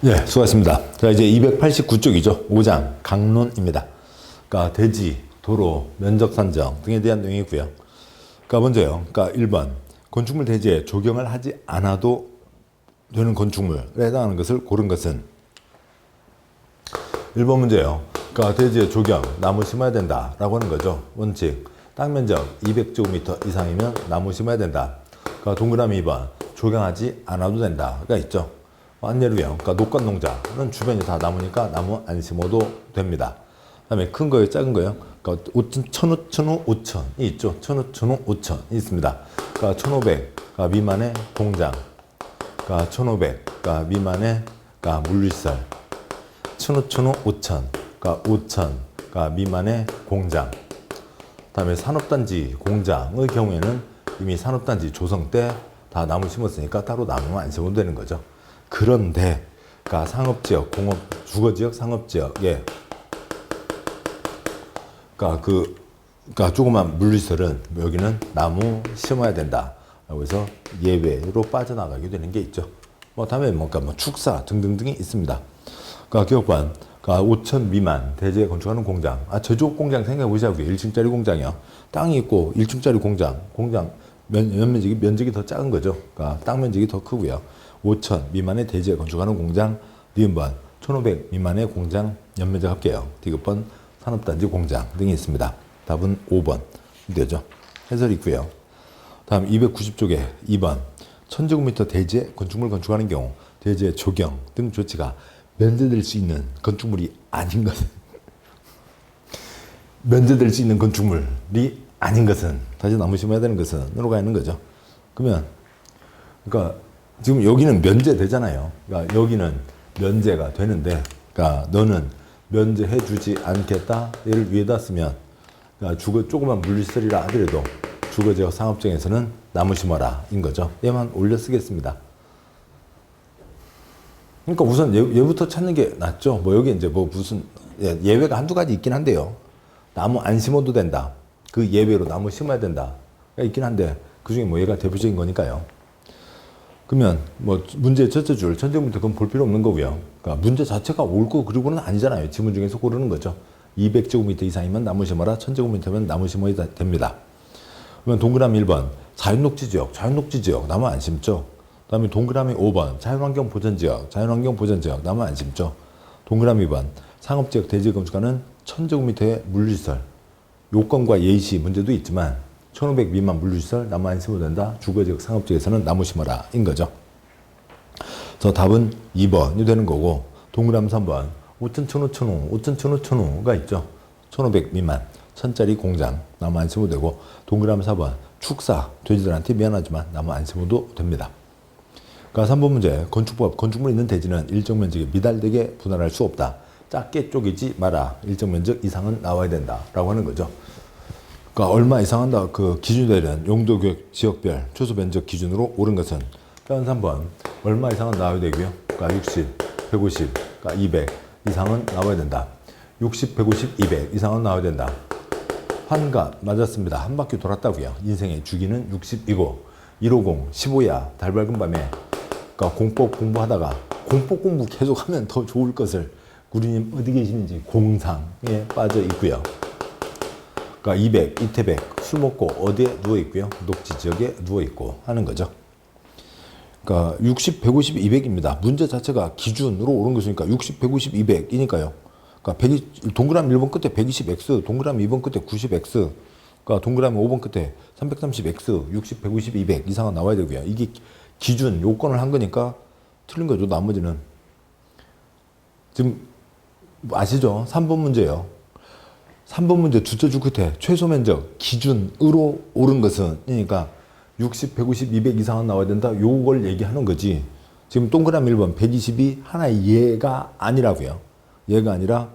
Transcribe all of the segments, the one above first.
예, 수고하셨습니다. 자, 이제 289쪽이죠. 5장 강론입니다. 그러니까 대지, 도로, 면적 산정 등에 대한 내용이고요. 그러니까 먼저요. 그러니까 1번 건축물 대지에 조경을 하지 않아도 되는 건축물에 해당하는 것을 고른 것은 1번 문제요. 그러니까 대지에 조경, 나무 심어야 된다라고 하는 거죠. 원칙. 땅 면적 200제곱미터 이상이면 나무 심어야 된다. 그러니까 동그라미 2번 조경하지 않아도 된다가 있죠. 한 예로요. 그러니까 녹건 농자는 주변이 다 나무니까 나무 안 심어도 됩니다. 그다음에 큰 거요, 작은 거요. 그러니까 5천, 1,500, 5천이 있죠. 1,500, 5천이 있습니다. 그러니까 1,500 미만의 공장, 그러니까 1,500 미만의 그러니까 물리시설, 1,500, 5천, 그러니까 5천 미만의 공장. 그다음에 산업단지 공장의 경우에는 이미 산업단지 조성 때 다 나무 심었으니까 따로 나무만 안 심어도 되는 거죠. 그런데 그러니까 상업지역, 공업, 주거지역, 상업지역에 그러니까 조그만 물리설은 여기는 나무 심어야 된다라고 해서 예외로 빠져나가게 되는 게 있죠. 뭐 다음에 뭔가 뭐 축사 등등등이 있습니다. 그러니까 기업관, 그러니까 5천 미만 대지에 건축하는 공장, 제조업 공장 생각해 보자고요. 1층짜리 공장이요. 땅이 있고 1층짜리 공장 면적이 더 작은 거죠. 그러니까 땅 면적이 더 크고요. 5천 미만의 대지에 건축하는 공장, 니은번 1,500 미만의 공장 연면적 합계요. 디귿번 산업단지 공장 등이 있습니다. 답은 5번 되죠. 해설이 있고요. 다음 290쪽에 2번 1,000제곱미터 대지에 건축물 건축하는 경우 대지의 조경 등 조치가 면제될 수 있는 건축물이 아닌 것은 면제될 수 있는 건축물이 아닌 것은 다시 나무 심어야 되는 것은 으로 가 있는 거죠. 그러면 그러니까 지금 여기는 면제되잖아요. 그러니까 여기는 면제가 되는데, 그러니까 너는 면제해 주지 않겠다. 얘를 위에다 쓰면, 그러니까 조그만 물리시설이라 하더라도 주거지역 상업지역에서는 나무 심어라 인 거죠. 얘만 올려 쓰겠습니다. 그러니까 우선 얘부터 찾는 게 낫죠. 뭐 여기 이제 뭐 무슨 예외가 한두 가지 있긴 한데요. 나무 안 심어도 된다. 그 예외로 나무 심어야 된다. 있긴 한데 그 중에 뭐 얘가 대표적인 거니까요. 그러면 뭐 문제의 첫째 줄, 천제곱미터 그건 볼 필요 없는 거고요. 그러니까 문제 자체가 옳고 그르고는 아니잖아요. 지문 중에서 고르는 거죠. 200제곱미터 이상이면 나무 심어라, 1,000제곱미터면 나무 심어야 됩니다. 그러면 동그라미 1번 자연녹지지역, 자연녹지지역 나무 안 심죠. 그다음에 동그라미 5번 자연환경 보전지역, 자연환경 보전지역 나무 안 심죠. 동그라미 2번 상업지역 대지에 건축하는 1,000제곱미터의 물리시설 요건과 예시 문제도 있지만 1,500 미만 물류시설 나무 안 심어도 된다. 주거지역 상업지역에서는 나무 심어라 인 거죠. 그래서 답은 2번이 되는 거고 동그라미 3번 5천, 1,500, 5천, 1,500가 있죠. 1,500 미만 1,000짜리 공장 나무 안 심어도 되고 동그라미 4번 축사 돼지들한테 미안하지만 나무 안 심어도 됩니다. 그러니까 3번 문제 건축법 건축물 있는 대지는 일정 면적에 미달되게 분할할 수 없다. 작게 쪼개지 마라. 일정 면적 이상은 나와야 된다라고 하는 거죠. 그러니까 얼마 이상은 그 기준이 되는 용도교육 지역별 초소 면적 기준으로 옳은 것은 그러니까 3번 얼마 이상은 나와야 되고요. 그러니까 60, 150, 그러니까 200 이상은 나와야 된다. 60, 150, 200 이상은 나와야 된다. 환갑 맞았습니다. 한 바퀴 돌았다고요. 인생의 주기는 60이고 150, 15야 달 밝은 밤에 그러니까 공법 공부하다가 공법 공부 계속하면 더 좋을 것을 구리님 어디 계시는지 공상에 빠져 있고요. 그러니까 200, 이태백 술 먹고 어디에 누워 있고요. 녹지 지역에 누워 있고 하는 거죠. 그러니까 60, 150, 200입니다. 문제 자체가 기준으로 옳은 것이니까 60, 150, 200이니까요. 그러니까 동그라미 1번 끝에 120x, 동그라미 2번 끝에 90x, 그러니까 동그라미 5번 끝에 330x, 60, 150, 200 이상은 나와야 되고요. 이게 기준 요건을 한 거니까 틀린 거죠. 나머지는 지금 아시죠? 3번 문제요. 3번 문제 두째 줄 끝에 최소 면적 기준으로 옳은 것은 그러니까 60, 150, 200 이상은 나와야 된다. 요걸 얘기하는 거지. 지금 동그라미 1번 120이 하나의 예가 아니라고요. 예가 아니라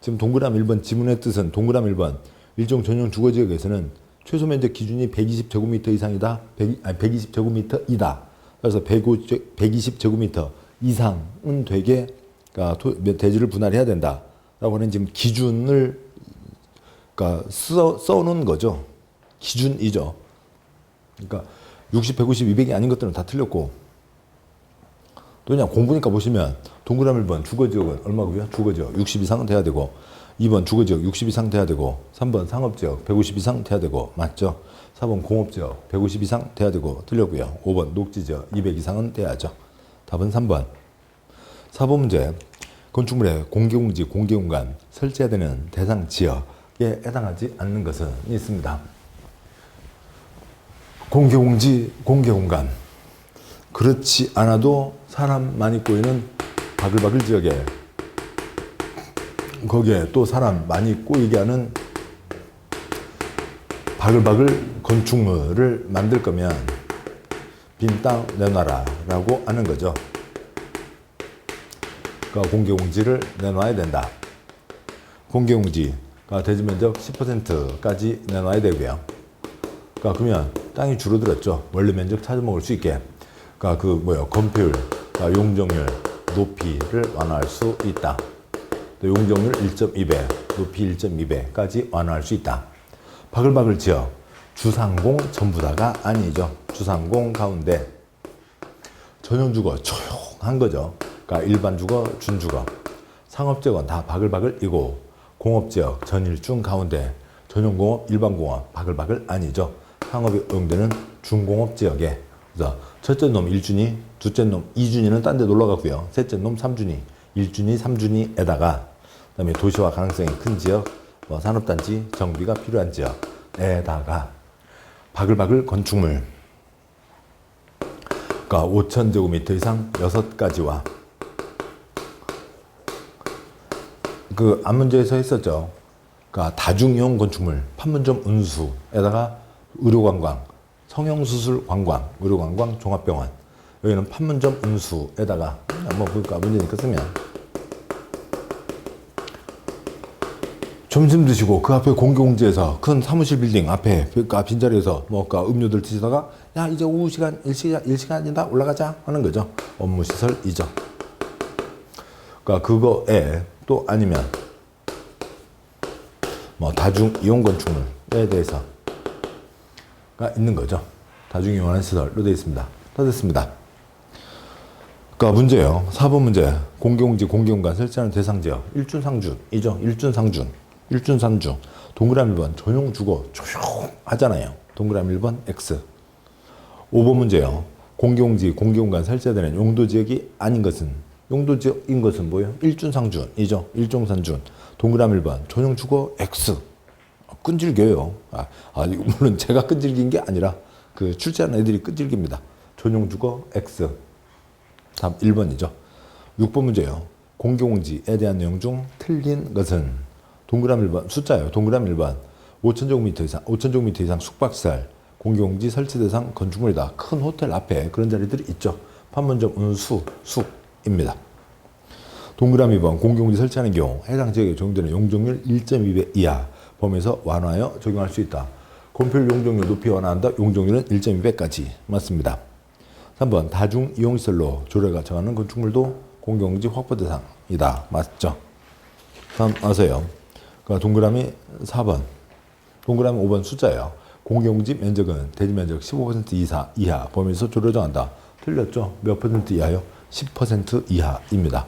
지금 동그라미 1번 지문의 뜻은 동그라미 1번 일종 전용 주거지역에서는 최소 면적 기준이 120제곱미터 이상이다. 120제곱미터이다. 그래서 120제곱미터 이상은 되게 그러니까 대지를 분할해야 된다라고 하는 지금 기준을 그러니까 써놓은 거죠. 기준이죠. 그러니까 60, 150, 200이 아닌 것들은 다 틀렸고 또 그냥 공부니까 보시면 동그라미 1번 주거지역은 얼마고요? 주거지역 60 이상은 돼야 되고 2번 주거지역 60 이상 돼야 되고 3번 상업지역 150 이상 돼야 되고 맞죠? 4번 공업지역 150 이상 돼야 되고 틀렸고요. 5번 녹지지역 200 이상은 돼야죠. 답은 3번. 4번 문제 건축물의 공개공지 공개공간 설치해야 되는 대상 지역에 해당하지 않는 것은 있습니다. 공개공지 공개공간 그렇지 않아도 사람 많이 꼬이는 바글바글 지역에 거기에 또 사람 많이 꼬이게 하는 바글바글 건축물을 만들 거면 빈 땅 내놔라 라고 하는 거죠. 그러니까 공개공지를 내놔야 된다. 공개공지가 대지 면적 10%까지 내놔야 되고요. 그러니까 그러면 땅이 줄어들었죠. 원래 면적 찾아먹을 수 있게. 그러니까 건폐율, 그러니까 용적률, 높이를 완화할 수 있다. 또 용적률 1.2배, 높이 1.2배까지 완화할 수 있다. 바글바글 지역, 주상공 전부 다가 아니죠. 주상공 가운데 전용주거 조용한 거죠. 그러니까 일반 주거, 준주거, 상업지역은 다 바글바글이고 공업지역 전일중 가운데 전용공업, 일반공업 바글바글 아니죠. 상업이 허용되는 중공업지역에 그래서 첫째 놈 1준위, 둘째 놈 2준위는 딴 데 놀러 가고요. 셋째 놈 3준위, 1준위, 3준위에다가 그다음에 도시화 가능성이 큰 지역, 산업단지, 정비가 필요한 지역에다가 바글바글 건축물 그러니까 5,000제곱미터 이상 6가지와 그 앞문제에서 했었죠. 그러니까 다중이용 건축물, 판문점 운수에다가 의료관광, 성형수술 관광, 의료관광 종합병원 여기는 판문점 운수에다가 그러니까 문제니까 쓰면 점심 드시고 그 앞에 공개공지에서 큰 사무실 빌딩 앞에 빈자리에서 음료들 드시다가 야 이제 오후 시간 1시간이다 올라가자 하는 거죠. 업무시설이죠. 그러니까 그거에 또 아니면 다중이용 건축물에 대해서가 있는 거죠. 다중이용하는 시설로 되어 있습니다. 다 됐습니다. 그러니까 문제예요. 4번 문제 공개공지 공개공간 설치하는 대상지역 일준상준이죠. 일준산중 동그라미 1번 전용주거 조용하잖아요. 동그라미 1번 X. 5번 문제요. 공개공지 공개공간 설치되는 용도지역이 아닌 것은 용도지역인 것은 뭐예요? 일준상준이죠. 일종산준 동그라미 1번 전용주거 X. 끈질겨요. 물론 제가 끈질긴 게 아니라 그 출제하는 애들이 끈질깁니다. 전용주거 X. 답 1번이죠. 6번 문제요. 공개공지에 대한 내용 중 틀린 것은 동그라미 1번 숫자예요. 동그라미 1번 5,000제곱미터 이상 숙박시설 공개공지 설치 대상 건축물이다. 큰 호텔 앞에 그런 자리들이 있죠. 판문점 숙입니다. 동그라미 2번 공개공지 설치하는 경우 해당 지역에 적용되는 용적률 1.2배 이하 범위에서 완화하여 적용할 수 있다. 건폐율 용적률 높이 완화한다. 용적률은 1.2배까지 맞습니다. 3번 다중이용시설로 조례가 정하는 건축물도 공개공지 확보 대상이다. 맞죠? 다음 아세요. 그러니까 동그라미 4번 동그라미 5번 숫자예요. 공개공지 면적은 대지 면적 15% 이하 범위에서 조례 정한다. 틀렸죠? 몇 퍼센트 이하요? 10% 이하입니다.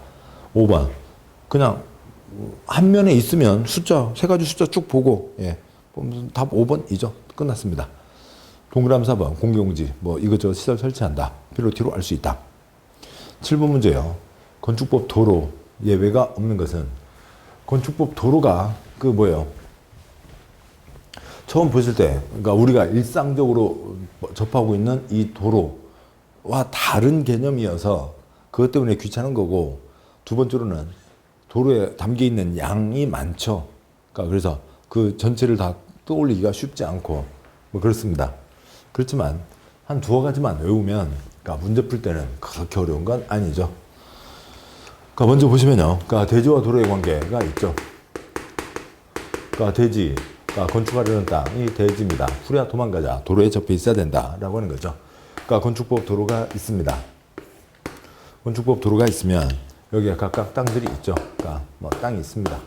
5번 그냥 한 면에 있으면 숫자 세 가지 숫자 쭉 보고 답 5번이죠. 끝났습니다. 동그라미 4번 공개공지 이것저것 시설 설치한다. 필요 뒤로 알 수 있다. 7번 문제요. 건축법 도로 예외가 없는 것은 건축법 도로가 처음 보실 때 그러니까 우리가 일상적으로 접하고 있는 이 도로와 다른 개념이어서 그것 때문에 귀찮은 거고 두 번째로는 도로에 담겨 있는 양이 많죠. 그러니까 그래서 그 전체를 다 떠올리기가 쉽지 않고 그렇습니다. 그렇지만 한 두어 가지만 외우면 그러니까 문제 풀 때는 그렇게 어려운 건 아니죠. 그러니까 먼저 보시면요. 그러니까 대지와 도로의 관계가 있죠. 그러니까 대지, 그러니까 건축하려는 땅이 대지입니다. 풀이야 도망가자. 도로에 접해 있어야 된다라고 하는 거죠. 그러니까 건축법 도로가 있습니다. 건축법 도로가 있으면 여기에 각각 땅들이 있죠. 그러니까 땅이 있습니다.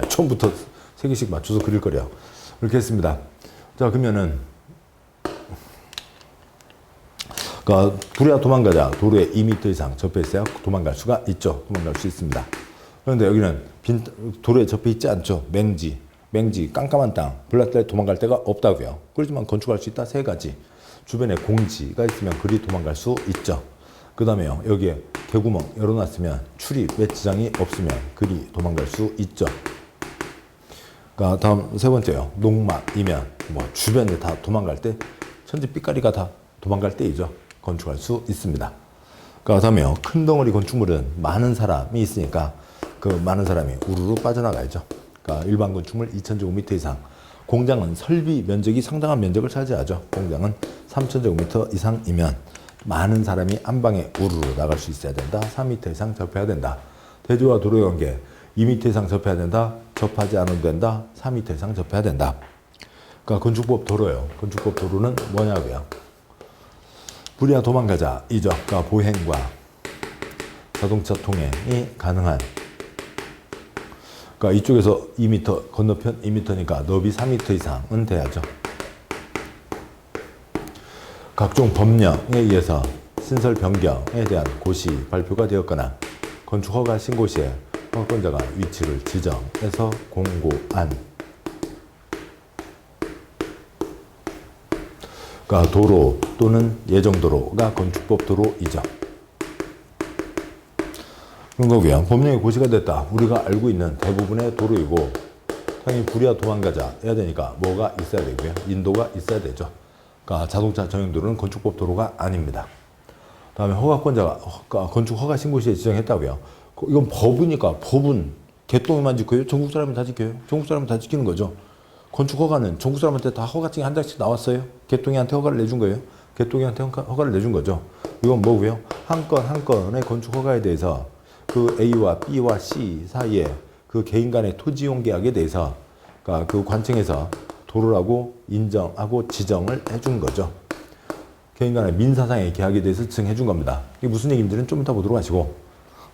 처음부터 세 개씩 맞춰서 그릴 거래요. 이렇게 했습니다. 자, 그러면은 그러니까 불이야 도망가자. 도로에 2m 이상 접해 있어야 도망갈 수가 있죠. 도망갈 수 있습니다. 그런데 여기는 도로에 접해 있지 않죠. 맹지, 깜깜한 땅, 불날 때 도망갈 데가 없다고요. 그렇지만 건축할 수 있다 세 가지. 주변에 공지가 있으면 그리 도망갈 수 있죠. 그 다음에요. 여기에 개구멍 열어놨으면 출입 몇 지장이 없으면 그리 도망갈 수 있죠. 그러니까 다음 세 번째요. 농막이면 뭐 주변에 다 도망갈 때 천지 삐까리가 다 도망갈 때이죠. 건축할 수 있습니다. 그러니까 다음에요. 큰 덩어리 건축물은 많은 사람이 있으니까 그 많은 사람이 우르르 빠져나가야죠. 그러니까 일반 건축물 2000제곱미터 이상. 공장은 설비 면적이 상당한 면적을 차지하죠. 공장은 3000제곱미터 이상이면 많은 사람이 한 방에 우르르 나갈 수 있어야 된다. 3m 이상 접해야 된다. 대지와 도로의 관계 2m 이상 접해야 된다. 접하지 않아도 된다. 4m 이상 접해야 된다. 그러니까 건축법 도로요. 건축법 도로는 뭐냐고요. 불이야 도망가자 이죠. 그러니까 보행과 자동차 통행이 가능한. 그러니까 이쪽에서 2m, 건너편 2m니까 너비 3m 이상은 돼야죠. 각종 법령에 의해서 신설 변경에 대한 고시 발표가 되었거나 건축허가 신고시에 허가권자가 위치를 지정해서 공고한. 그러니까 도로 또는 예정도로가 건축법 도로이죠. 그런 거고요. 법령에 고시가 됐다. 우리가 알고 있는 대부분의 도로이고 당연히 불이야 도망가자 해야 되니까 뭐가 있어야 되고요. 인도가 있어야 되죠. 그러니까 자동차 전용도로는 건축법 도로가 아닙니다. 다음에 허가권자가 건축 허가 신고시에 지정했다고요. 이건 법이니까 법은 개똥이만 지켜요? 전국 사람이 다 지켜요? 전국 사람이 다 지키는 거죠. 건축 허가는 전국 사람한테 다 허가증이 한 장씩 나왔어요. 개똥이한테 허가를 내준 거예요. 개똥이한테 허가를 내준 거죠. 이건 뭐고요? 한 건 한 건의 건축 허가에 대해서 그 A와 B와 C 사이에 그 개인 간의 토지 이용 계약에 대해서 그러니까 그 관청에서 도로라고 인정하고 지정을 해준 거죠. 개인 간의 민사상의 계약에 대해서 지정해 준 겁니다. 이게 무슨 얘기인지는 좀 이따 보도록 하시고.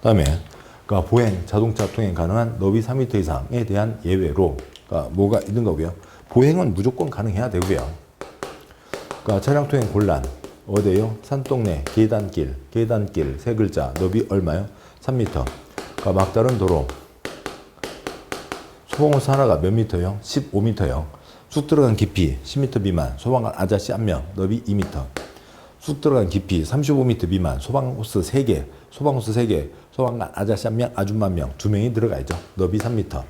다음에 그러니까 보행, 자동차 통행 가능한 너비 3m 이상에 대한 예외로 그러니까 뭐가 있는 거고요. 보행은 무조건 가능해야 되고요. 그러니까 차량 통행 곤란. 어디에요? 산동네, 계단길 세 글자, 너비 얼마요? 3m. 그러니까 막다른 도로. 소방호스 하나가 몇 미터요? 15m요. 쑥 들어간 깊이 10m 미만, 소방관 아저씨 1명, 너비 2m. 쑥 들어간 깊이 35m 미만, 소방호스 3개, 소방관 아저씨 1명, 아줌마 1명, 2명이 들어가야죠. 너비 3m.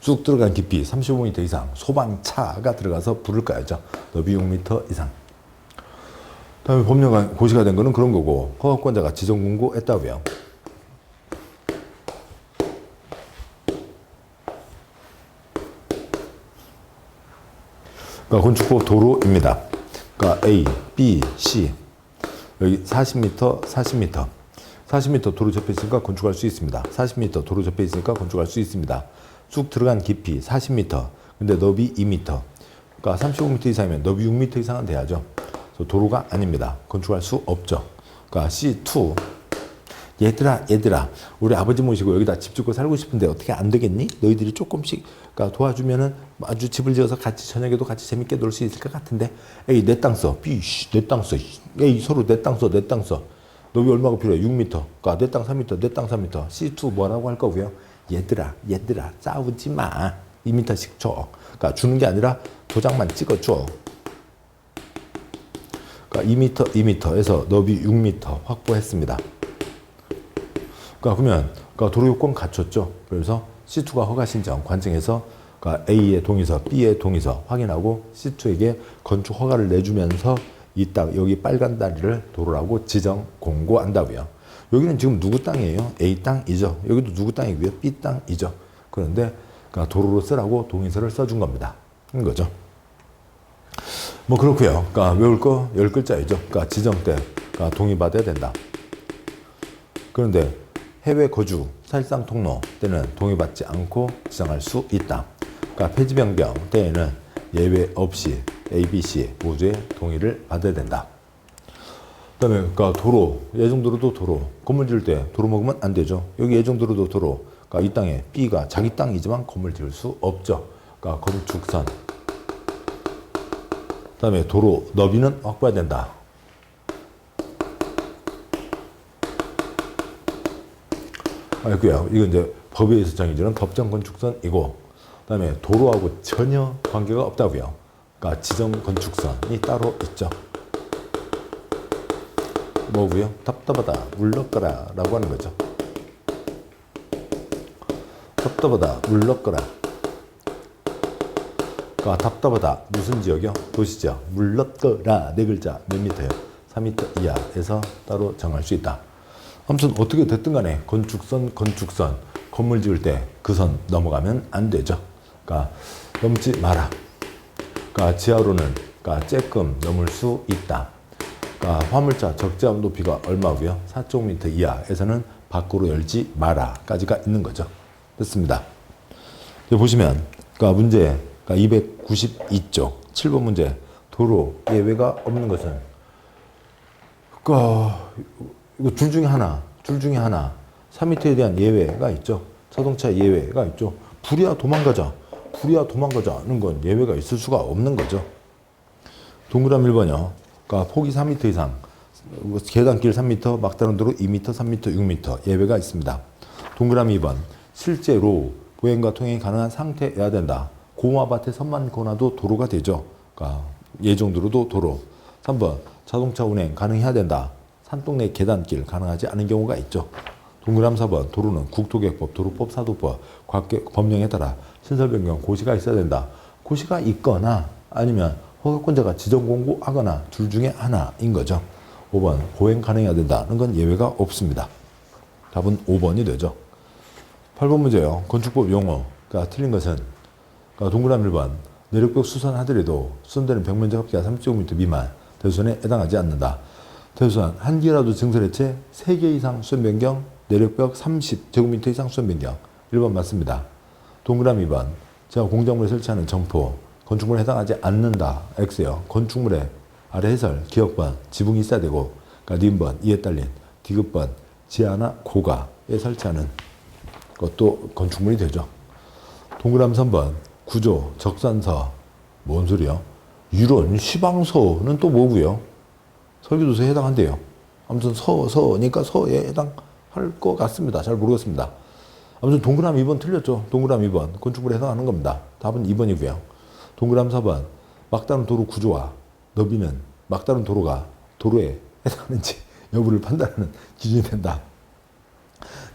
쑥 들어간 깊이 35m 이상, 소방차가 들어가서 불을 꺼야죠. 너비 6m 이상. 다음에 법령 고시가 된 거는 그런 거고, 허가권자가 지정 공고했다고요. 그러니까 건축법 도로입니다. 그러니까 A, B, C 여기 40m, 40m 40m 도로 접해 있으니까 건축할 수 있습니다. 40m 도로 접해 있으니까 건축할 수 있습니다. 쑥 들어간 깊이 40m 근데 너비 2m 그러니까 35m 이상이면 너비 6m 이상은 돼야죠. 그래서 도로가 아닙니다. 건축할 수 없죠. 그러니까 C2 얘들아 우리 아버지 모시고 여기다 집 짓고 살고 싶은데 어떻게 안 되겠니? 너희들이 조금씩 그러니까 도와주면은 아주 집을 지어서 같이 저녁에도 같이 재밌게 놀 수 있을 것 같은데 에이 내 땅 써. B 내 땅 써. 에이 서로 내 땅 써. 너비 얼마가 필요해? 6m. 그러니까 내 땅 3m. 내 땅 3m. C2 뭐라고 할 거고요? 얘들아 싸우지 마. 2m씩 줘. 그러니까 주는 게 아니라 도장만 찍어줘. 그러니까 2m에서 너비 6m 확보했습니다. 그러면 도로 요건 갖췄죠. 그래서 C2가 허가 신청 관청에서 A의 동의서, B의 동의서 확인하고 C2에게 건축 허가를 내주면서 이 땅 여기 빨간 다리를 도로라고 지정 공고한다고요. 여기는 지금 누구 땅이에요? A 땅이죠. 여기도 누구 땅이고요? B 땅이죠. 그런데 도로로 쓰라고 동의서를 써준 겁니다. 이거죠. 뭐 그렇고요. 외울 거 10글자이죠. 지정 때 동의받아야 된다. 그런데 해외 거주, 사실상 통로 때는 동의받지 않고 지정할 수 있다. 폐지 변경 때에는 예외 없이 A, B, C 모두의 동의를 받아야 된다. 그다음에 도로, 예정도로도 도로, 건물 지을 때 도로 먹으면 안 되죠. 여기 예정도로도 도로, 이 땅에 B가 자기 땅이지만 건물 지을 수 없죠. 건축선. 그다음에 도로 너비는 확보해야 된다. 아이고요. 이건 이제 법에 의해서 정해지는 법정 건축선이고, 그다음에 도로하고 전혀 관계가 없다고요. 그러니까 지정 건축선이 따로 있죠. 뭐고요? 답답하다, 물러거라 라고 하는 거죠. 답답하다, 물러거라. 그러니까 답답하다, 무슨 지역이요? 도시지역. 물러거라, 네 글자, 몇 미터요? 3m 이하에서 따로 정할 수 있다. 아무튼 어떻게 됐든 간에 건축선, 건물 지을 때 그 선 넘어가면 안 되죠. 그러니까 넘지 마라. 그러니까 지하로는 그러니까 쬐끔 넘을 수 있다. 그러니까 화물차 적재함 높이가 얼마고요? 4.5m 이하에서는 밖으로 열지 마라까지가 있는 거죠. 됐습니다. 여기 보시면 그러니까 문제 그러니까 292쪽 7번 문제 도로 예외가 없는 것은 그러니까 이거 줄 중에 하나 3m에 대한 예외가 있죠. 자동차 예외가 있죠. 불이야 도망가자는 건 예외가 있을 수가 없는 거죠. 동그라미 1번이요. 그러니까 폭이 3m 이상, 계단길 3m, 막다른 도로 2m, 3m, 6m 예외가 있습니다. 동그라미 2번. 실제로 보행과 통행이 가능한 상태여야 된다. 고마밭에 선만 거나도 도로가 되죠. 그러니까 예정도로도 도로. 3번. 자동차 운행 가능해야 된다. 산동네 계단길 가능하지 않은 경우가 있죠. 동그라미 4번. 도로는 국토계획법, 도로법, 사도법, 법령에 따라 신설 변경 고시가 있어야 된다. 고시가 있거나 아니면 허가권자가 지정 공고하거나 둘 중에 하나인 거죠. 5번. 보행 가능해야 된다는 건 예외가 없습니다. 답은 5번이 되죠. 8번 문제요. 건축법 용어가 틀린 것은 그러니까 동그라미 1번. 내력벽 수선하더라도 수선되는 벽 면적 합계가 3.5m 미만 대수선에 해당하지 않는다. 대수선 한 개라도 증설해체 3개 이상 수선 변경 내력벽 30제곱미터 이상 수선 변경 1번 맞습니다. 동그라미 2번. 제가 공작물에 설치하는 점포 건축물에 해당하지 않는다. X요. 건축물에 아래 해설, 기역번, 지붕이 있어야 되고 그러니까 니은번, 이에 딸린 디귿번, 지하나 고가에 설치하는 것도 건축물이 되죠. 동그라미 3번. 구조, 적산서 뭔 소리요? 유론, 시방서는 또 뭐고요? 설계도서에 해당한대요. 아무튼 서니까 서에 해당할 것 같습니다. 잘 모르겠습니다. 아무튼 동그라미 2번 틀렸죠. 동그라미 2번 건축물에 해당하는 겁니다. 답은 2번이고요. 동그라미 4번 막다른 도로 구조와 너비는 막다른 도로가 도로에 해당하는지 여부를 판단하는 기준이 된다.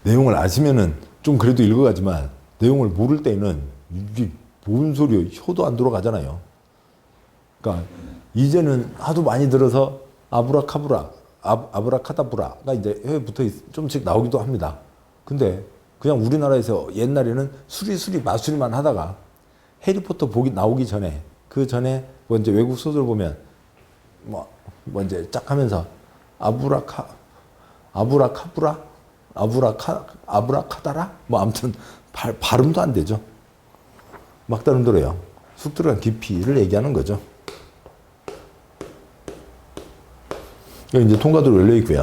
내용을 아시면은 좀 그래도 읽어가지만 내용을 모를 때는 이게 뭔 소리요? 혀도 안 돌아가잖아요. 그러니까 이제는 하도 많이 들어서 아브라카다브라가 이제 혀에 붙어 좀씩 나오기도 합니다. 근데 그냥 우리나라에서 옛날에는 수리 마수리만 하다가 해리포터 나오기 전에 그 전에 뭐 이제 외국 소설 보면 뭐 이제 쫙 하면서 아브라카다라 뭐 아무튼 발음도 안 되죠. 막다른 도로요. 쑥 들어간 깊이를 얘기하는 거죠. 여기 이제 통과도로 열려 있고요.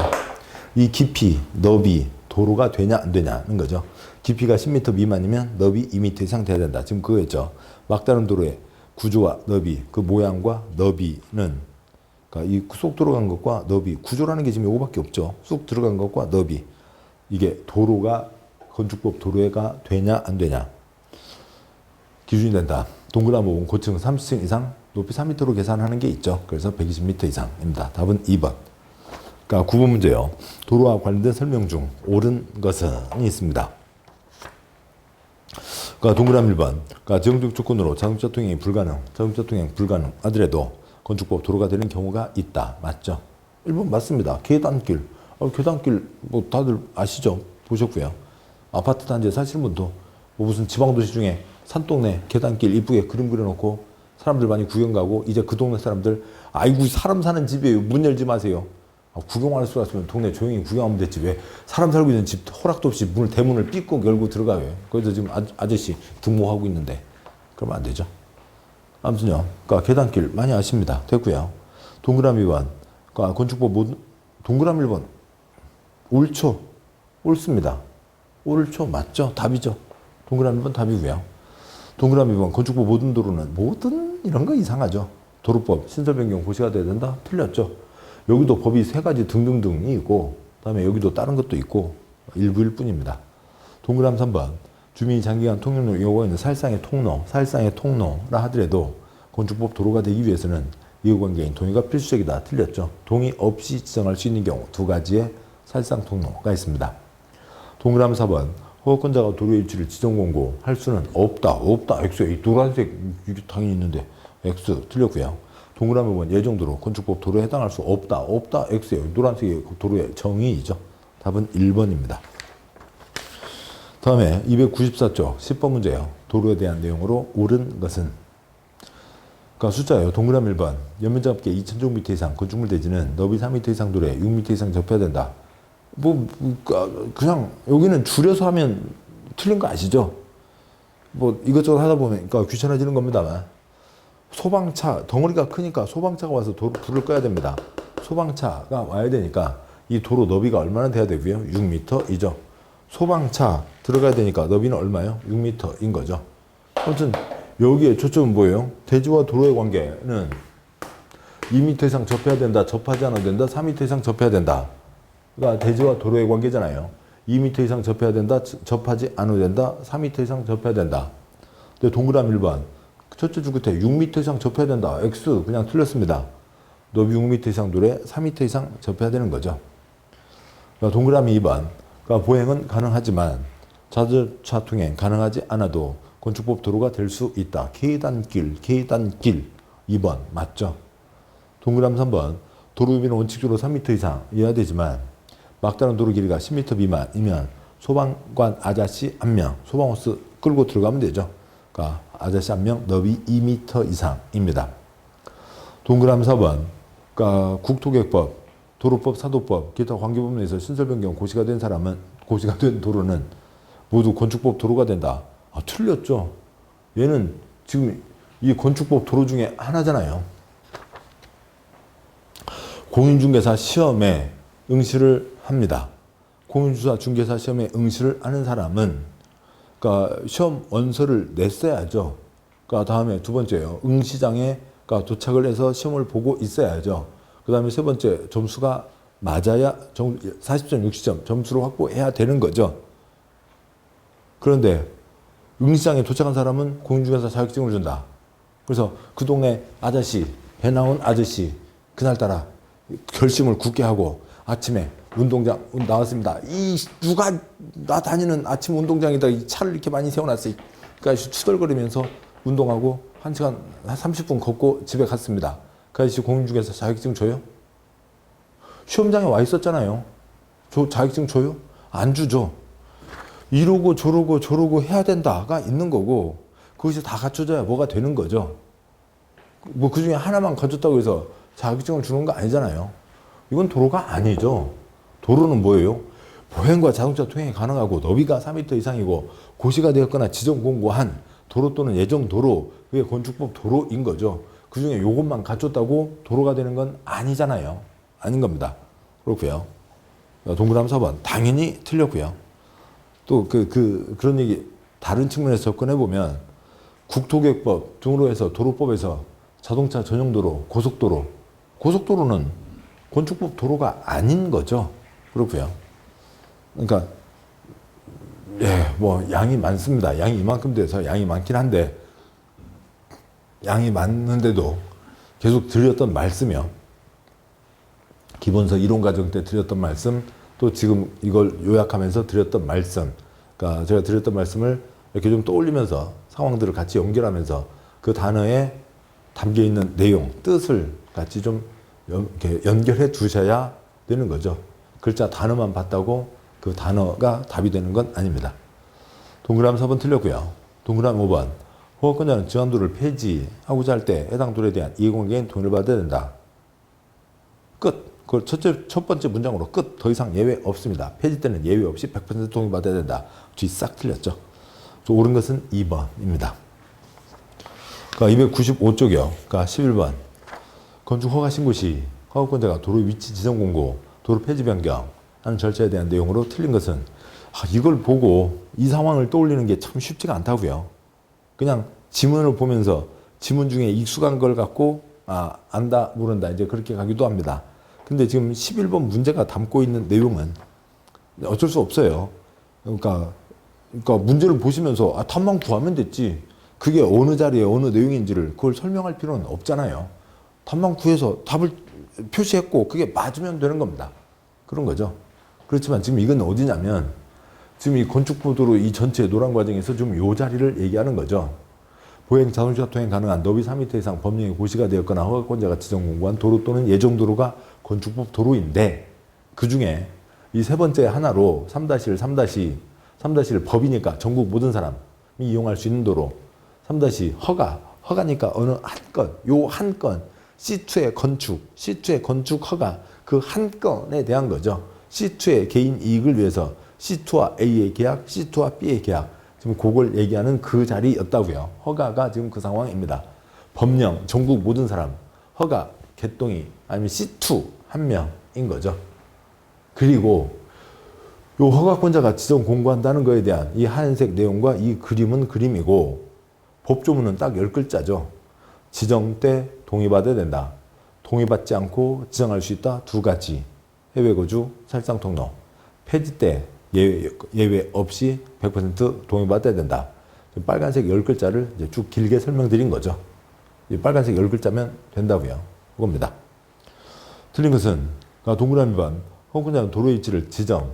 이 깊이, 너비, 도로가 되냐 안 되냐는 거죠. 깊이가 10m 미만이면 너비 2m 이상 돼야 된다. 지금 그거였죠. 막다른 도로의 구조와 너비, 그 모양과 너비는 그러니까 이 쑥 들어간 것과 너비, 구조라는 게 지금 요거밖에 없죠. 쑥 들어간 것과 너비. 이게 도로가 건축법 도로가 되냐 안 되냐 기준이 된다. 동그라미 5번 고층 30층 이상 높이 3m로 계산하는 게 있죠. 그래서 120m 이상입니다. 답은 2번. 그러니까 9번 문제요. 도로와 관련된 설명 중 옳은 것은 있습니다. 그러니까 동그라미 1번. 그러니까 지정적 조건으로 자동차 통행이 불가능, 자동차 통행 불가능 하더라도 건축법 도로가 되는 경우가 있다. 맞죠? 1번 맞습니다. 계단길. 계단길 뭐 다들 아시죠? 보셨고요. 아파트 단지에 사시는 분도 뭐 무슨 지방도시 중에 산동네 계단길 이쁘게 그림 그려놓고 사람들 많이 구경 가고 이제 그 동네 사람들 아이고 사람 사는 집이에요. 문 열지 마세요. 구경할 수 있으면 동네 조용히 구경하면 됐지 왜 사람 살고 있는 집 허락도 없이 대문을 삐꼭 열고 들어가요. 그래서 지금 아저씨 등모하고 있는데 그러면 안 되죠. 아무튼요. 그러니까 계단길 많이 아십니다. 됐고요. 동그라미 1번. 그러니까 건축법 동그라미 1번. 옳죠. 옳습니다. 옳죠. 맞죠. 답이죠. 동그라미 1번 답이고요. 동그라미 2번. 건축법 모든 도로는 모든 이런 거 이상하죠. 도로법 신설 변경 고시가 돼야 된다. 틀렸죠. 여기도 법이 3가지 등등등이 있고 그다음에 여기도 다른 것도 있고 일부일 뿐입니다. 동그라미 3번. 주민이 장기간 통행로 요구하는 사실상의 통로라 하더라도 건축법 도로가 되기 위해서는 이해관계인 동의가 필수적이다. 틀렸죠. 동의 없이 지정할 수 있는 경우 두 가지의 사실상 통로가 있습니다. 동그라미 4번. 허가권자가 도로 일치를 지정 공고할 수는 없다. X. 이 노란색 이게 당연히 있는데 X 틀렸고요. 동그라미 5번. 예정도로 건축법 도로에 해당할 수 없다. X예요. 노란색이 도로의 정의이죠. 답은 1번입니다. 다음에 294쪽 10번 문제예요. 도로에 대한 내용으로 옳은 것은? 그러니까 숫자예요. 동그라미 1번. 연면적 합계 2000제곱미터 이상 건축물 대지는 너비 4m 이상 도로에 6m 이상 접해야 된다. 그냥 여기는 줄여서 하면 틀린 거 아시죠? 이것저것 하다 보면 그러니까 귀찮아지는 겁니다만. 소방차, 덩어리가 크니까 소방차가 와서 불을 꺼야 됩니다. 소방차가 와야 되니까 이 도로 너비가 얼마나 돼야 되고요? 6m이죠. 소방차 들어가야 되니까 너비는 얼마요? 6m인 거죠. 아무튼 여기에 초점은 뭐예요? 대지와 도로의 관계는 2m 이상 접해야 된다, 접하지 않아도 된다, 4m 이상 접해야 된다. 그러니까 대지와 도로의 관계잖아요. 2m 이상 접해야 된다, 접하지 않아도 된다, 4m 이상 접해야 된다. 근데 동그라미 1번. 첫째 줄 끝에 6m 이상 접해야 된다. X 그냥 틀렸습니다. 너비 6m 이상 도로에 4m 이상 접해야 되는 거죠. 그러니까 동그라미 2번. 그러니까 보행은 가능하지만 자동차 통행 가능하지 않아도 건축법 도로가 될 수 있다. 계단길 2번 맞죠? 동그라미 3번. 도로 유비는 원칙적으로 3m 이상이어야 되지만 막다른 도로 길이가 10m 미만이면 소방관 아저씨 1명 소방호스 끌고 들어가면 되죠. 그러니까 아저씨 1명 너비 2m 이상입니다. 동그라미 4번. 그러니까 국토계획법, 도로법, 사도법, 기타 관계법 내에서 신설 변경 고시가 된 도로는 모두 건축법 도로가 된다. 틀렸죠. 얘는 지금 이 건축법 도로 중에 하나잖아요. 공인중개사 시험에 응시를 합니다. 공인중개사 중개사 시험에 응시를 하는 사람은 그러니까 시험 원서를 냈어야죠. 그러니까 다음에 두 번째요. 응시장에 그러니까 도착을 해서 시험을 보고 있어야죠. 그 다음에 세 번째 점수가 맞아야 40점, 60점 점수를 확보해야 되는 거죠. 그런데 응시장에 도착한 사람은 공인중개사 자격증을 준다. 그래서 그 동네 아저씨, 배 나온 아저씨 그날따라 결심을 굳게 하고 아침에 운동장 나왔습니다. 누가 나 다니는 아침 운동장에다 이 차를 이렇게 많이 세워놨어요. 그러니까 추덜거리면서 운동하고 1시간 30분 걷고 집에 갔습니다. 그 아저씨 공인중개사 자격증 줘요? 시험장에 와 있었잖아요. 자격증 줘요? 안 주죠. 이러고 저러고 해야 된다가 있는 거고 그것이 다 갖춰져야 뭐가 되는 거죠. 그 중에 하나만 가졌다고 해서 자격증을 주는 거 아니잖아요. 이건 도로가 아니죠. 도로는 뭐예요? 보행과 자동차 통행이 가능하고 너비가 4m 이상이고 고시가 되었거나 지정 공고한 도로 또는 예정 도로, 그게 건축법 도로인 거죠. 그 중에 요것만 갖췄다고 도로가 되는 건 아니잖아요. 아닌 겁니다. 그렇고요. 동그라미 4번 당연히 틀렸고요. 또 그런 얘기 다른 측면에서 접근해 보면 국토계획법 등으로 해서 도로법에서 자동차 전용 도로, 고속도로는 건축법 도로가 아닌 거죠. 그렇고요. 그러니까 양이 많습니다. 양이 이만큼 돼서 양이 많긴 한데 양이 많은데도 계속 드렸던 말씀이요. 기본서 이론 과정 때 드렸던 말씀, 또 지금 이걸 요약하면서 드렸던 말씀, 그러니까 제가 드렸던 말씀을 이렇게 좀 떠올리면서 상황들을 같이 연결하면서 그 단어에 담겨 있는 내용, 뜻을 같이 좀 이렇게 연결해 두셔야 되는 거죠. 글자 단어만 봤다고 그 단어가 답이 되는 건 아닙니다. 동그라미 4번 틀렸고요. 동그라미 5번. 허가권자는 지한도를 폐지하고자 할 때 해당 도로에 대한 이해관계인 동의를 받아야 된다. 끝. 그 첫 번째 문장으로 끝. 더 이상 예외 없습니다. 폐지 때는 예외 없이 100% 동의받아야 된다. 뒤 싹 틀렸죠. 옳은 것은 2번입니다. 그러니까 295쪽이요. 그러니까 11번. 건축 허가 신고 시 허가권자가 도로 위치 지정 공고, 도로 폐지 변경 하는 절차에 대한 내용으로 틀린 것은 이걸 보고 이 상황을 떠올리는 게 참 쉽지가 않다고요. 그냥 지문을 보면서 지문 중에 익숙한 걸 갖고 안다 모른다 이제 그렇게 가기도 합니다. 근데 지금 11번 문제가 담고 있는 내용은 어쩔 수 없어요. 그러니까 그러니까 문제를 보시면서 답만 구하면 됐지. 그게 어느 자리에 어느 내용인지를 그걸 설명할 필요는 없잖아요. 답만 구해서 답을 표시했고 그게 맞으면 되는 겁니다. 그런 거죠. 그렇지만 지금 이건 어디냐면 지금 이 건축보도로 이 전체 노란 과정에서 좀 요 자리를 얘기하는 거죠. 보행 자동차 통행 가능한 너비 4m 이상 법령에 고시가 되었거나 허가권자가 지정 공고한 도로 또는 예정도로가 건축법 도로인데 그 중에 이 세 번째 하나로 3-1, 3-1 법이니까 전국 모든 사람이 이용할 수 있는 도로 3- 허가니까 어느 한 건, 요 한 건 C2의 건축 허가 그 한 건에 대한 거죠. C2의 개인 이익을 위해서 C2와 A의 계약, C2와 B의 계약 지금 그걸 얘기하는 그 자리였다고요. 허가가 지금 그 상황입니다. 법령 전국 모든 사람 허가 개똥이 아니면 C2 한 명인 거죠. 그리고 요 허가권자가 지정 공고한다는 거에 대한 이 하얀색 내용과 이 그림은 그림이고 법조문은 딱 10글자죠. 지정 때 동의받아야 된다. 동의받지 않고 지정할 수 있다. 두 가지. 해외 거주, 살상 통로. 폐지 때 예외 없이 100% 동의받아야 된다. 빨간색 10글자를 이제 쭉 길게 설명드린 거죠. 이 빨간색 10글자면 된다고요. 그겁니다. 틀린 것은 동그라미 반 허가권자는 도로 위치를 지정,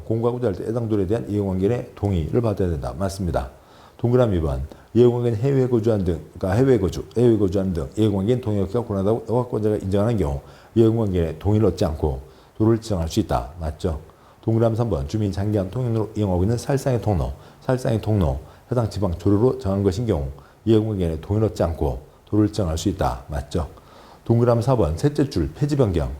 공고하고자 할 때 해당 도로에 대한 이용관계인의 동의를 받아야 된다. 맞습니다. 동그라미 반 이용관계인 해외 거주한 등, 그러니까 해외 거주한 등 이용관계인 동의 없이가 고난하다고 허가권자가 인정하는 경우 이용관계인의 동의를 얻지 않고 도로를 지정할 수 있다. 맞죠? 동그라미 3번 주민이 장기간 통행로로 이용하고 있는 살상의 통로 해당 지방 조로로 정한 것인 경우 이용관계인의 동의를 얻지 않고 도로를 지정할 수 있다. 맞죠? 동그라미 4번 셋째 줄 폐지 변경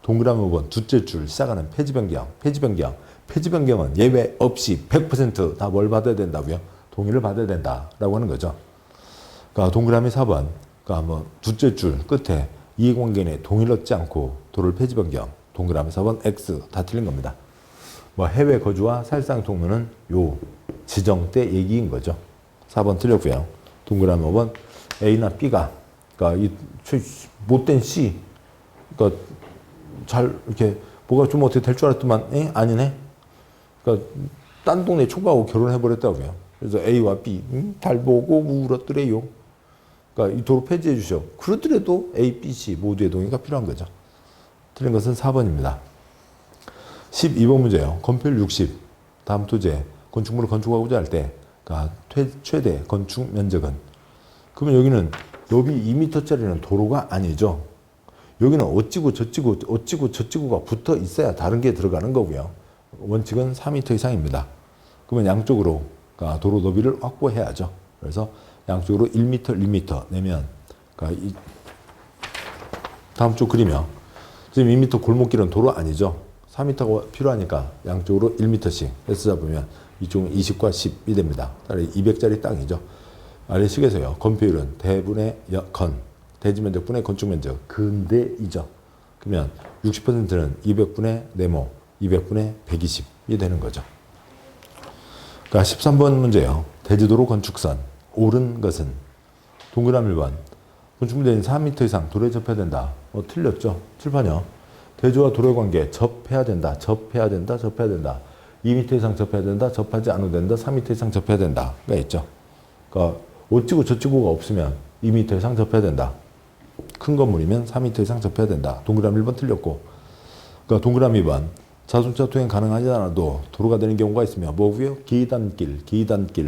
동그라미 5번 둘째 줄 시작하는 폐지 변경은 예외 없이 100% 다 뭘 받아야 된다고요? 동의를 받아야 된다라고 하는 거죠. 그러니까 동그라미 4번 그러니까 뭐 둘째 줄 끝에 이해관계인의 동의를 얻지 않고 도로를 폐지 변경 동그라미 4번 X 다 틀린 겁니다. 뭐 해외 거주와 살상 통로는 요 지정 때 얘기인 거죠. 4번 틀렸고요. 동그라미 5번 A나 B가 그러니까 이 못된 C 그러니까 잘 이렇게 뭐가 좀 어떻게 될 줄 알았더만 아니네. 그러니까 딴 동네 총각하고 결혼해 버렸다고요. 그래서 A와 B 잘 보고 울었더래요. 그러니까 이 도로 폐지해 주셔. 그렇더라도 A, B, C 모두의 동의가 필요한 거죠. 틀린 것은 4번입니다. 12번 문제예요. 건폐율 60. 다음 토지에 건축물을 건축하고자 할 때 그러니까 최대 건축 면적은 그러면 여기는 너비 2m짜리는 도로가 아니죠. 여기는 어찌고 저찌고가 붙어 있어야 다른 게 들어가는 거고요. 원칙은 4m 이상입니다. 그러면 양쪽으로 도로 너비를 확보해야죠. 그래서 양쪽으로 1m, 1m 내면 이 다음 쪽 그리면 지금 2m 골목길은 도로 아니죠. 4m가 필요하니까 양쪽으로 1m씩 해서 잡으면 이쪽은 20과 10이 됩니다. 따라서 200짜리 땅이죠. 아래식에서요. 건폐율은 대분의 대지면적 분의 건축면적 근대이죠. 그러면 60%는 200분의 네모 200분의 120이 되는 거죠. 그러니까 13번 문제예요. 대지도로 건축선 옳은 것은 동그라미 1번 건축물대는 4m 이상 도로에 접해야 된다. 틀렸죠. 칠판이요. 대지와 도로의 관계 접해야 된다. 2m 이상 접해야 된다. 접하지 않아도 된다. 3m 이상 접해야 된다가 있죠. 그러니까 어찌고 저찌고가 없으면 2m 이상 접해야 된다. 큰 건물이면 4m 이상 접해야 된다. 동그라미 1번 틀렸고 그러니까 동그라미 2번 자동차 통행 가능하지 않아도 도로가 되는 경우가 있으며 뭐고요? 기단길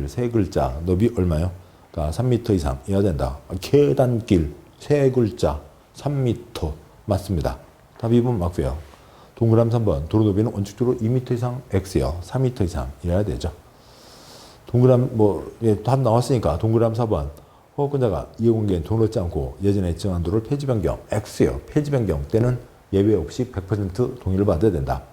세 글자 너비 얼마요? 그러니까 3m 이상이어야 된다. 계단길 세 글자 3m 맞습니다. 답 2번 맞고요. 동그라미 3번 도로 너비는 원칙적으로 2m 이상 X요. 4m 이상이어야 되죠. 동그라미 답 나왔으니까 동그라미 4번 허가권자가 이용관계인 돈을 얻지 않고 예전에 지정한 도로를 폐지 변경 X요. 폐지 변경 때는 예외 없이 100% 동의를 받아야 된다.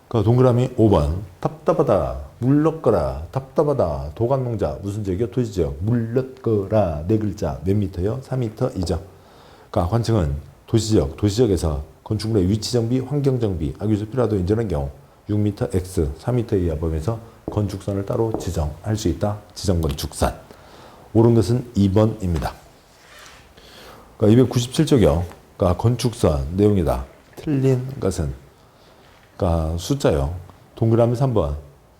그 동그라미 5번 답답하다 물렀거라 답답하다 도감농자 무슨 지역이요? 도시지역 물렀거라 네 글자 몇 미터요? 4m이죠. 그러니까 관청은 도시지역에서 건축물의 위치정비, 환경정비, 악유적 필요하도 인정한 경우 6m X, 4m 이하 범위에서 건축선을 따로 지정할 수 있다. 지정건축선. 옳은 것은 2번입니다. 그러니까 297쪽이요. 그러니까 건축선 내용이다. 틀린 것은 그러니까 숫자요. 동그라미 3번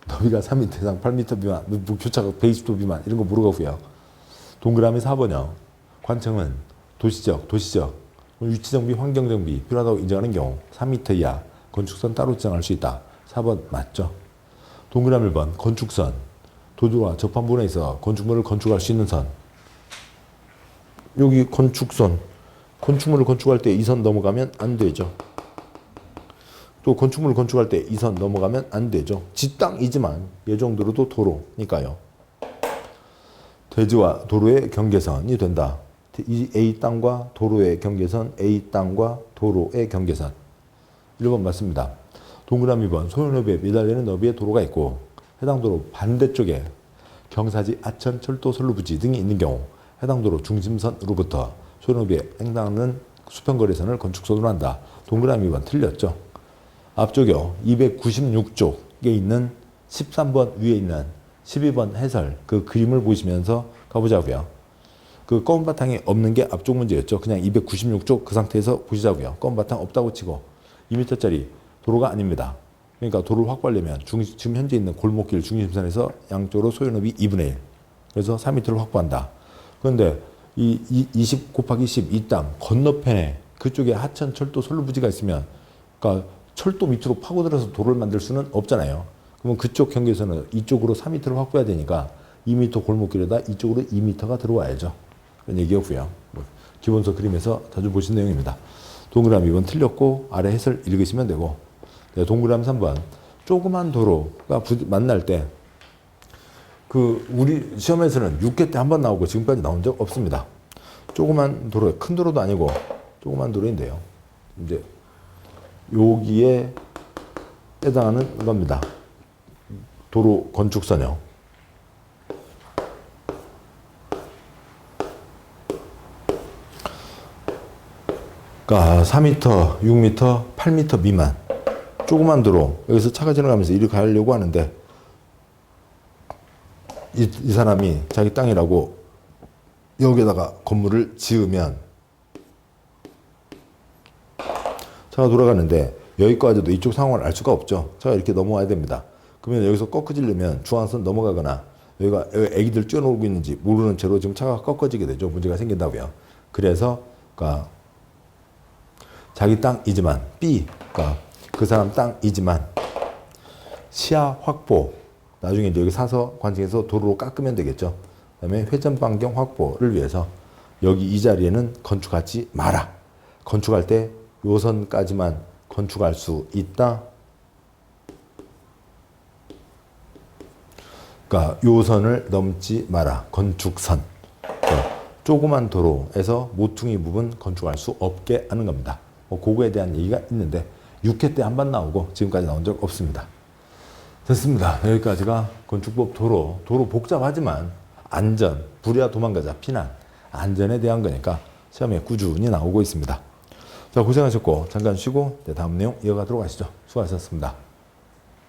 너비가 3m 이상 8m 미만, 교차각 120도 미만 이런 거 물어보고요. 동그라미 4번이요. 관청은 도시적, 위치정비, 환경정비 필요하다고 인정하는 경우 3m 이하 건축선 따로 지정할 수 있다. 4번 맞죠? 동그라미 1번 건축선, 도로와 접한 부분에 있어 건축물을 건축할 수 있는 선. 여기 건축선, 건축물을 건축할 때 이 선 넘어가면 안 되죠. 또 건축물을 건축할 때 이 선 넘어가면 안 되죠. 지 땅이지만 이 정도로도 도로니까요. 대지와 도로의 경계선이 된다. 이 A 땅과 도로의 경계선, A 땅과 도로의 경계선. 1번 맞습니다. 동그라미 2번 소요너비에 매달리는 너비의 도로가 있고 해당 도로 반대쪽에 경사지, 하천, 철도, 선로부지 등이 있는 경우 해당 도로 중심선으로부터 소요너비에 횡단하는 수평거리선을 건축선으로 한다. 동그라미 2번 틀렸죠. 앞쪽이요. 296쪽에 있는 13번 위에 있는 12번 해설 그 그림을 보시면서 가보자고요. 그 검은 바탕이 없는 게 앞쪽 문제였죠. 그냥 296쪽 그 상태에서 보시자고요. 검은 바탕 없다고 치고 2m짜리 도로가 아닙니다. 그러니까 도로를 확보하려면 지금 현재 있는 골목길 중심선에서 양쪽으로 소요너비 2분의 1 그래서 4m를 확보한다. 그런데 이 20 곱하기 10 이 땅 건너편에 그쪽에 하천, 철도, 선로부지가 있으면 그러니까 철도 밑으로 파고들어서 도로를 만들 수는 없잖아요. 그러면 그쪽 경계선은 이쪽으로 4m를 확보해야 되니까 2m 골목길에다 이쪽으로 2m가 들어와야죠. 그런 얘기였고요. 기본서 그림에서 자주 보신 내용입니다. 동그라미 2번 틀렸고 아래 해설 읽으시면 되고 네, 동그라미 3번 조그만 도로가 만날 때 그 우리 시험에서는 6회 때 한 번 나오고 지금까지 나온 적 없습니다. 조그만 도로, 큰 도로도 아니고 조그만 도로인데요. 이제 여기에 해당하는 겁니다. 도로 건축선요. 그러니까 4m, 6m, 8m 미만 조그만 도로 여기서 차가 지나가면서 이리 가려고 하는데 이 사람이 자기 땅이라고 여기에다가 건물을 지으면 차가 돌아가는데 여기까지도 이쪽 상황을 알 수가 없죠. 차가 이렇게 넘어와야 됩니다. 그러면 여기서 꺾어지려면 중앙선 넘어가거나 여기가 애기들 뛰어놀고 있는지 모르는 채로 지금 차가 꺾어지게 되죠. 문제가 생긴다고요. 그래서 그러니까 자기 땅이지만 B, 그러니까 그 사람 땅이지만 시야 확보, 나중에 이제 여기 사서 관측해서 도로로 깎으면 되겠죠. 그다음에 회전 반경 확보를 위해서 여기 이 자리에는 건축하지 마라. 건축할 때 요 선까지만 건축할 수 있다. 그러니까 요 선을 넘지 마라. 건축선. 조그만 도로에서 모퉁이 부분 건축할 수 없게 하는 겁니다. 그거에 대한 얘기가 있는데 6회 때 한 번 나오고 지금까지 나온 적 없습니다. 됐습니다. 여기까지가 건축법 도로 복잡하지만 안전, 불이야 도망가자, 피난, 안전에 대한 거니까 시험에 꾸준히 나오고 있습니다. 자, 고생하셨고 잠깐 쉬고 다음 내용 이어가도록 하시죠. 수고하셨습니다.